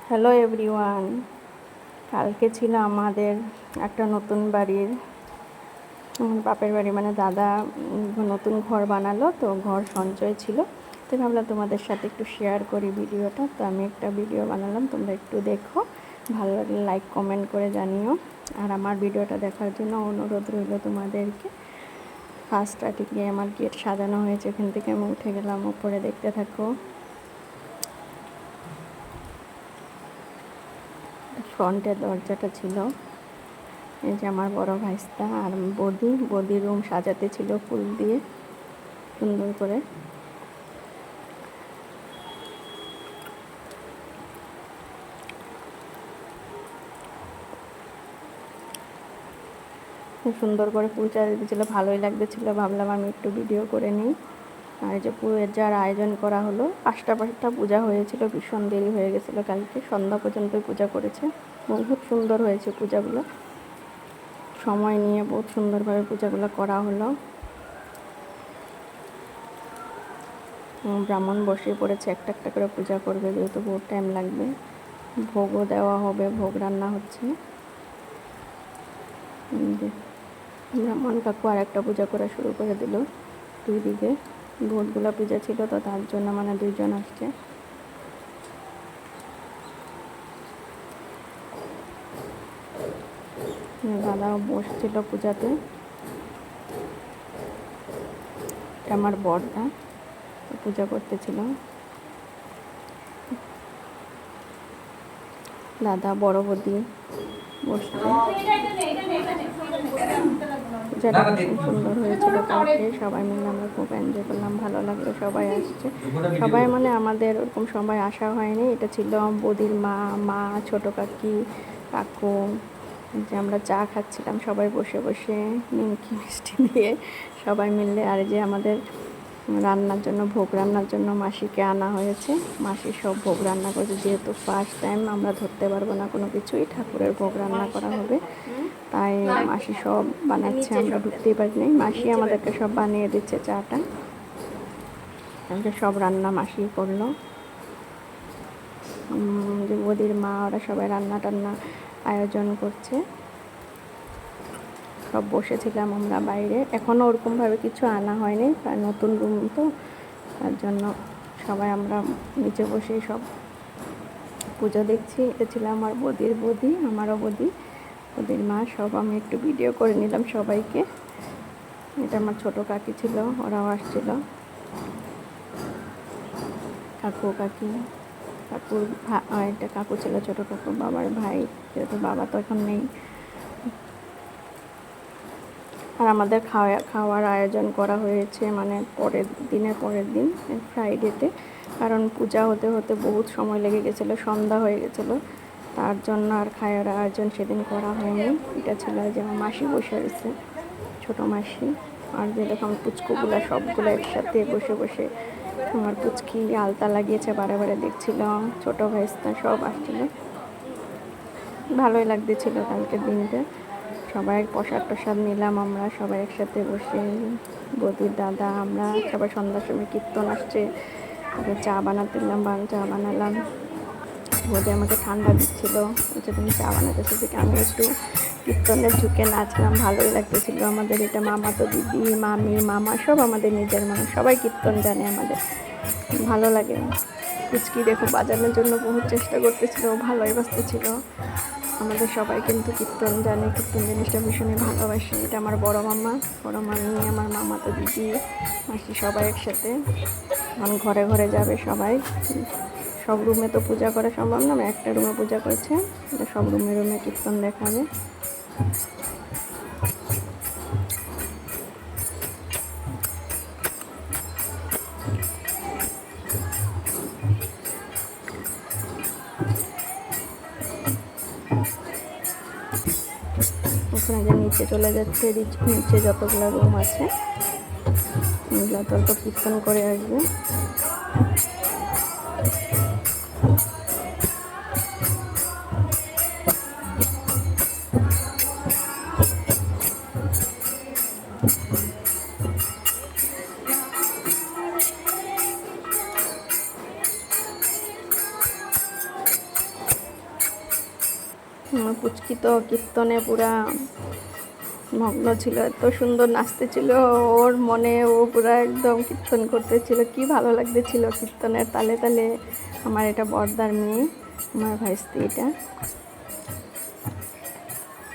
Hello everyone, কালকে ছিল আমাদের একটা নতুন বাড়ির বাপের বাড়ি, মানে দাদা নতুন ঘর বানালো, তো ঘর সঞ্চয় ছিল, তো ভাবলাম তোমাদের সাথে একটু শেয়ার করি ভিডিওটা। তো আমি একটা ভিডিও বানালাম, তোমরা একটু দেখো, ভালো লাগলে লাইক কমেন্ট করে জানিও। আর আমার ভিডিওটা দেখার জন্য অনুরোধ রইল তোমাদেরকে। ফার্স্ট স্টার্টিংয়ে আমার গেট সাজানো হয়েছে, ওখান থেকে আমি উঠে গেলাম উপরে, দেখতে থাকো। ফ্রন্টের দরজাটা ছিল, এই যে আমার বড় ভাইস্তা আর বদির রুম সাজাতে ছিল ফুল দিয়ে সুন্দর করে। সুন্দর করে ফুল সাজাতে ছিল, ভালোই লাগতেছিল, ভাবলাম আমি একটু ভিডিও করে নিই। আর এই যে পূজার আয়োজন করা হলো, 5টা পূজা হয়েছিল, ভীষণ দেরি হয়ে গেছিলো, কালকে সন্ধ্যা পর্যন্তই পূজা করেছে। বহুত সুন্দর হয়েছে পূজাগুলো, সময় নিয়ে বহুত সুন্দরভাবে পূজাগুলো করা হলো। ব্রাহ্মণ বসিয়ে পড়েছে, একটা একটা করে পূজা করবে, যেহেতু বহুত টাইম লাগবে। ভোগও দেওয়া হবে, ভোগ রান্না হচ্ছে। ব্রাহ্মণ কাকু আর একটা পূজা করা শুরু করে দিল। দুই দিকে বহুতগুলো পূজা ছিল, তো তার জন্য মানে 2জন আসছে। দাদাও বসছিল পূজাতে, আমার বড়দা পূজা করতেছিল। দাদা বড় বৌদি বসছে। পূজাটা খুব সুন্দর হয়েছিল কালকে, সবাই মিলে আমরা খুব এনজয় করলাম, ভালো লাগলো। সবাই আসছে, সবাই মানে আমাদের ওরকম সবাই আসা হয়নি। এটা ছিল বৌদির মা, ছোটো কাকি, কাকু, যে আমরা চা খাচ্ছিলাম সবাই বসে বসে নিমকি মিষ্টি দিয়ে সবাই মিলে। আর যে আমাদের রান্নার জন্য, ভোগ রান্নার জন্য মাসিকে আনা হয়েছে, মাসি সব ভোগ রান্না করেছে। যেহেতু ফার্স্ট টাইম আমরা ধরতে পারবো না কোনো কিছুই, ঠাকুরের ভোগ রান্না করা হবে, তাই মাসি সব বানাচ্ছে, আমরা ঢুকতেই পারিনি। মাসি আমাদেরকে সব বানিয়ে দিচ্ছে চাটা, সব রান্না মাসি করলো। যে বৌদির মা ওরা সবাই রান্না টান্না আয়োজন করছে। সব বসেছিলাম আমরা বাইরে, এখনও ওরকমভাবে কিছু আনা হয়নি, তার নতুন রুম তো, তার জন্য সবাই আমরা নিচে বসেই সব পুজো দেখছি। এটা ছিল আমার বৌদি, আমারও বৌদির মা, সব আমি একটু ভিডিও করে নিলাম সবাইকে। এটা আমার ছোট কাকি ছিল, ওরাও আসছিল, কাকু কাকি, কাকুর একটা কাকু ছিল, ছোটো কাকুর বাবার ভাই, যেহেতু বাবা তো এখন নেই। আর আমাদের খাওয়ার আয়োজন করা হয়েছে, মানে পরের দিন ফ্রাইডেতে, কারণ পূজা হতে হতে বহুত সময় লেগে গেছিলো, সন্ধ্যা হয়ে গেছিলো, তার জন্য আর খাওয়ার আয়োজন সেদিন করা হয়নি। এটা ছিল যে আমার মাসি বসে রয়েছে, ছোটো মাসি, আর যেরকম পুচকুগুলো সবগুলো একসাথে বসে বসে আমার পুচকি আলতা লাগিয়েছে, বারে দেখছিল, ছোটো ভাইস্তা সব আসছিল, ভালোই লাগতেছিল কালকের দিনটা। সবাই প্রসাদ নিলাম, আমরা সবাই একসাথে বসে, বৌদির দাদা, আমরা সবাই সন্ধ্যার সময় কীর্তন আসছে, চা চা বানালাম। বৌদি আমাকে ঠান্ডা দিচ্ছিলো, বলছে তুমি চা বানাতেছো থেকে, আমি একটু কীর্তনের ঝুঁকে নাচলাম, ভালোই লাগতেছিল। আমাদের এটা মামাতো দিদি, মামি, মামা সব আমাদের নিজের মানুষ, সবাই কীর্তন জানে আমাদের, ভালো লাগে। কুচকি দেখো বাজানোর জন্য বহুত চেষ্টা করতেছিল, ভালোই বাজতেছিল। আমাদের সবাই কিন্তু কীর্তন জানে, কীর্তন জিনিসটা ভীষণই ভালোবাসে। এটা আমার বড় মামি, আমার মামা তো দিদি, মাসি সবাই একসাথে। এখন ঘরে ঘরে যাবে সবাই, সব রুমে তো পূজা করা সম্ভব না, একটা রুমে পূজা করেছে, সব রুমে কীর্তন দেখাবে। ওখানে যে নিচে চলে যাচ্ছে, নিচে যতগুলো রুম আছে ওগুলো তত কীর্তন করে আসবে। আমার পুচকি তো কীর্তনে পুরা মগ্ন ছিল, এত সুন্দর নাচতেছিল, ওর মনে ও পুরা একদম কীর্তন করতেছিল, কি ভালো লাগতেছিল কীর্তনের তালে তালে। আমার এটা বড়দার মেয়ে, আমার ভাইস্তি। এটা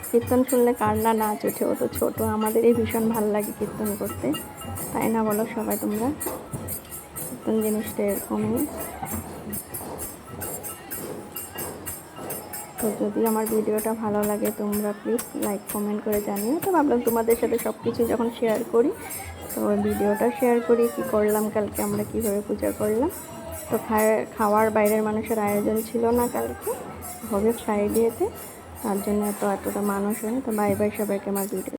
কীর্তন শুনলে কার না নাচ ওঠে, ও তো ছোটো, আমাদেরই ভীষণ ভালো লাগে কীর্তন করতে, তাই না বলো সবাই তোমরা? কীর্তন জিনিসটা এরকমই। তো যদি আমার ভিডিওটা ভালো লাগে তোমরা প্লিজ লাইক কমেন্ট করে জানিও। তো ভাবলাম তোমাদের সাথে সব কিছু যখন শেয়ার করি, তো ভিডিওটা শেয়ার করি কি করলাম কালকে, আমরা কীভাবে পূজা করলাম। তো খাওয়ার বাইরের মানুষের আয়োজন ছিল না কালকে, হবে ফ্রাইডেতে, তার জন্য এতটা মানুষ হয়। তো বাই বাই সবাইকে আমার ভিডিও।